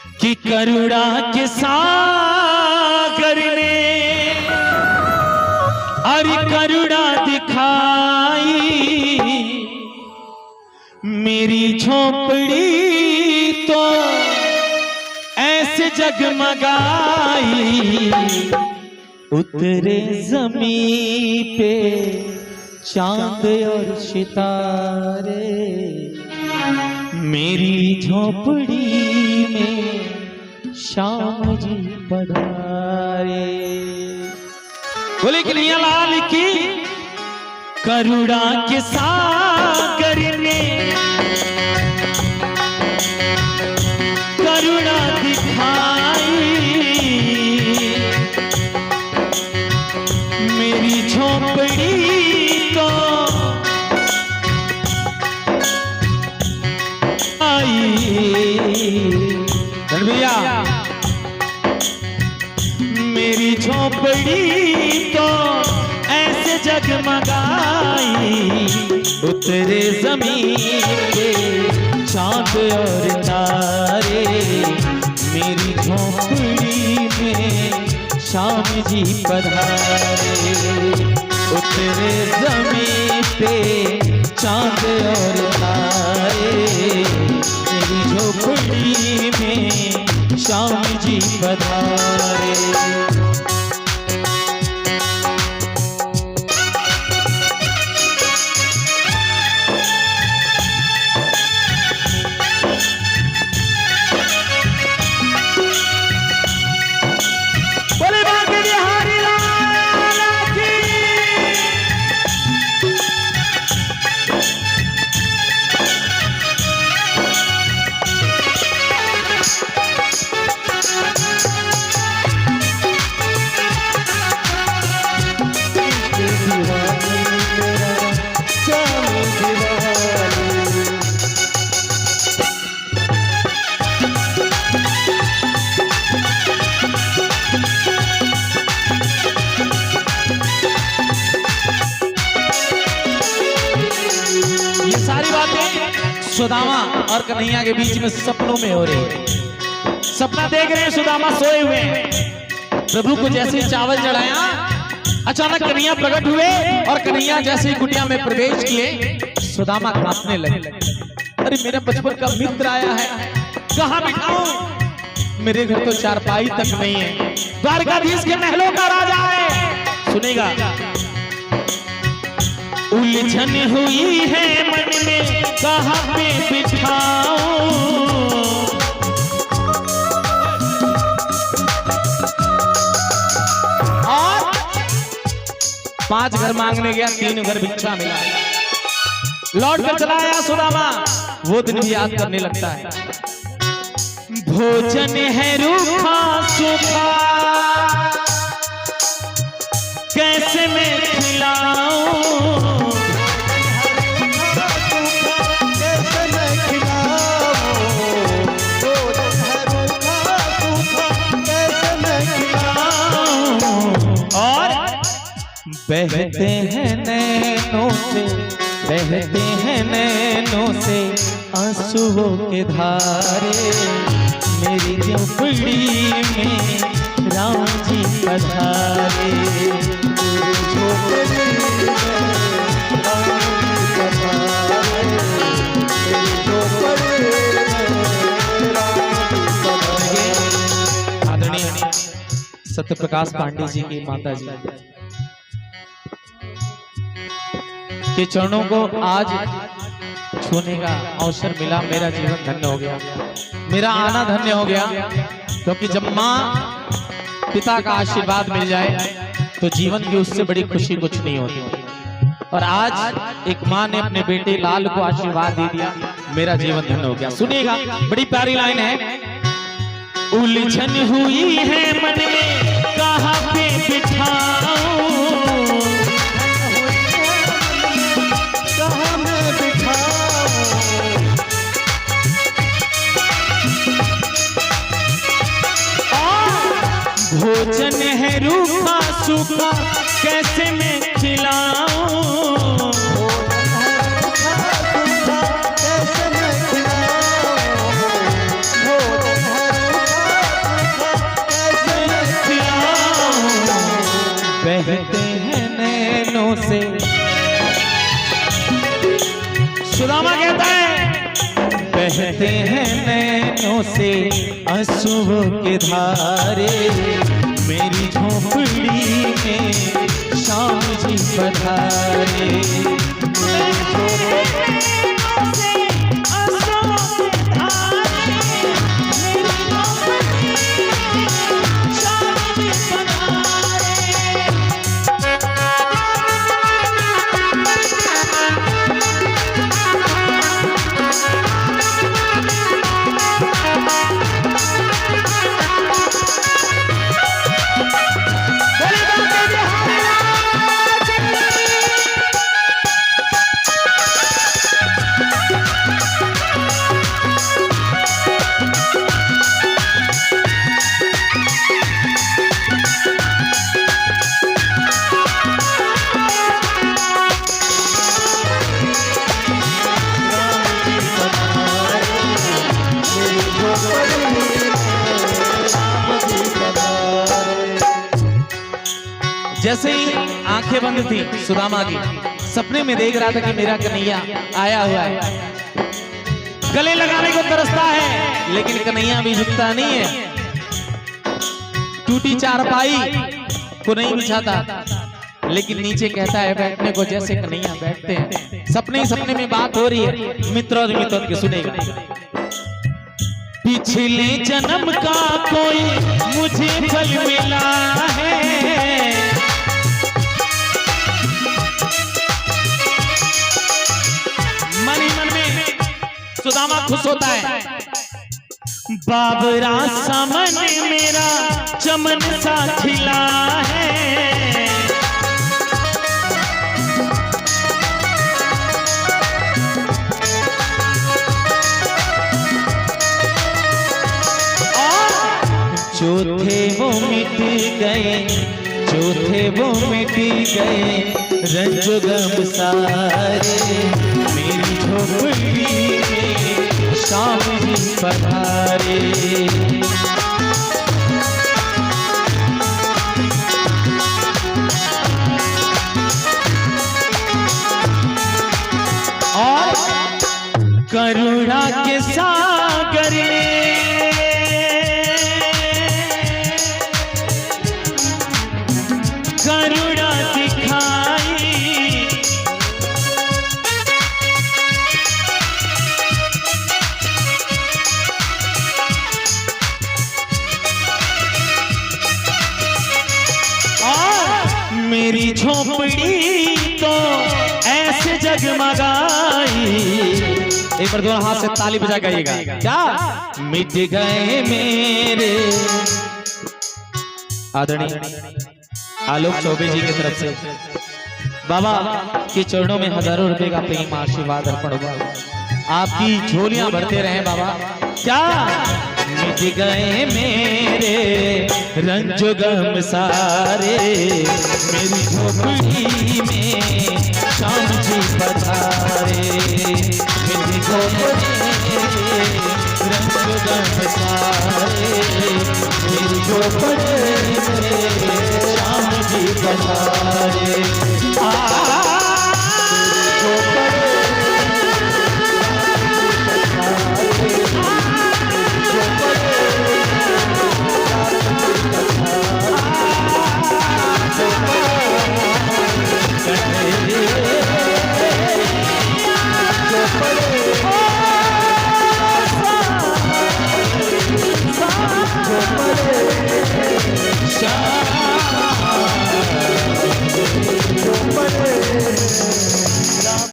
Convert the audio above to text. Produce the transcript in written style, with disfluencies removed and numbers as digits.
कि करुणा के सागर ने अरे करुणा दिखाई, मेरी झोपड़ी तो ऐसे जगमगाई, उतरे जमीन पे चांद और सितारे, मेरी झोपड़ी में श्याम जी पधारे। बोले कन्हैया लाल की। करुणा के सागर ने करुणा दिखाई, मेरी झोपड़ी तो भैया, मेरी झोपड़ी तो ऐसे जगमगाई, उतरे जमीन पे चांद और तारे, मेरी झोपड़ी में श्याम जी पधारे, उतरे जमीन पे चांद और तारे, मेरी झोपड़ी में श्याम जी पधारे। सुदामा और कन्हैया के बीच में सपनों में हो रही है। सपना देख रहे हैं, सुदामा सोए हुए हैं। प्रभु को जैसे ही चावल चढ़ाया, अचानक कन्हैया प्रकट हुए और कन्हैया जैसे ही कुटिया में प्रवेश किए, सुदामा कांपने लगे। अरे मेरा बचपन का मित्र आया है, कहाँ बिठाऊं? मेरे घर तो चारपाई तक नहीं है, द्वारकाधीश के महलों का राजा है। सुनेगा। उलझन हुई है मन में, कहाँ पे बिठाऊं? और 5 घर मांगने गया, 3 घर भिक्षा मिला। लौट कर चला आया सुदामा, वो दिन भी याद करने लगता है। भोजन है रूखा सूखा, कैसे मैं खिलाऊं? बहते हैं नैनों से, बहते हैं नैनों से आंसुओं के धारे, मेरी झोपड़ी में राम जी पधारे, आदरणीय सत्यप्रकाश पांडे जी की माता जी के चरणों को आज छूने का अवसर मिला। मेरा जीवन धन्य हो गया, मेरा आना धन्य हो गया, क्योंकि जब माँ पिता का आशीर्वाद मिल जाए तो जीवन की उससे बड़ी खुशी कुछ नहीं होती। और आज एक माँ ने अपने बेटे लाल को आशीर्वाद दे दिया, मेरा जीवन धन्य हो गया। सुनिएगा, बड़ी प्यारी लाइन है। उलझन हुई है मन में, कहाँ पे बिठाऊं? भोजन है रूखा सूखा, कैसे मैं खिलाऊं? नैनों से। सुदामा कहता है बहते हैं नैनों से आंसुओं के धारे, मेरी झोपड़ी में शाम जी पधारे। जैसे ही आंखें बंद थी सुदामा की, सपने में देख रहा था कि मेरा कन्हैया आया हुआ है, गले लगाने को तरसता है, लेकिन कन्हैया भी झुकता नहीं है। टूटी चारपाई को नहीं बिछाता, लेकिन नीचे कहता है बैठने को, जैसे कन्हैया बैठते हैं। सपने ही सपने में बात हो रही है, मित्रोद मित्रोद के सुनेगा। पिछले जन्म का कोई मुझे फल मिला है, सुदामा खुश होता है। बाबरा सामने मेरा चमन सा खिला है, जो थे वो मिट गए, जो थे वो मिट गए, रंजो गम सारे, मेरी झोपड़ी में शाम जी पधारे। और करुणा के सागर करुणा दिखाई, मेरी झोपड़ी तो ऐसे जगमगाई। एक बार दोनों हाथ से ताली बजा गाइएगा। क्या मिट गए मेरे आदरणीय आलोक चौबे जी की तरफ से बाबा के चरणों में हजारों रुपए का प्रेम आशीर्वाद अर्पण होगा। आपकी झोलियां भरते रहे बाबा। क्या मिट गए मेरे रंजो गम सारे, मेरी झोपड़ी में शाम जी पधारे, मेरी झोपड़ी में रंजो गम सारे, मेरी झोपड़ी में शाम जी पधारे।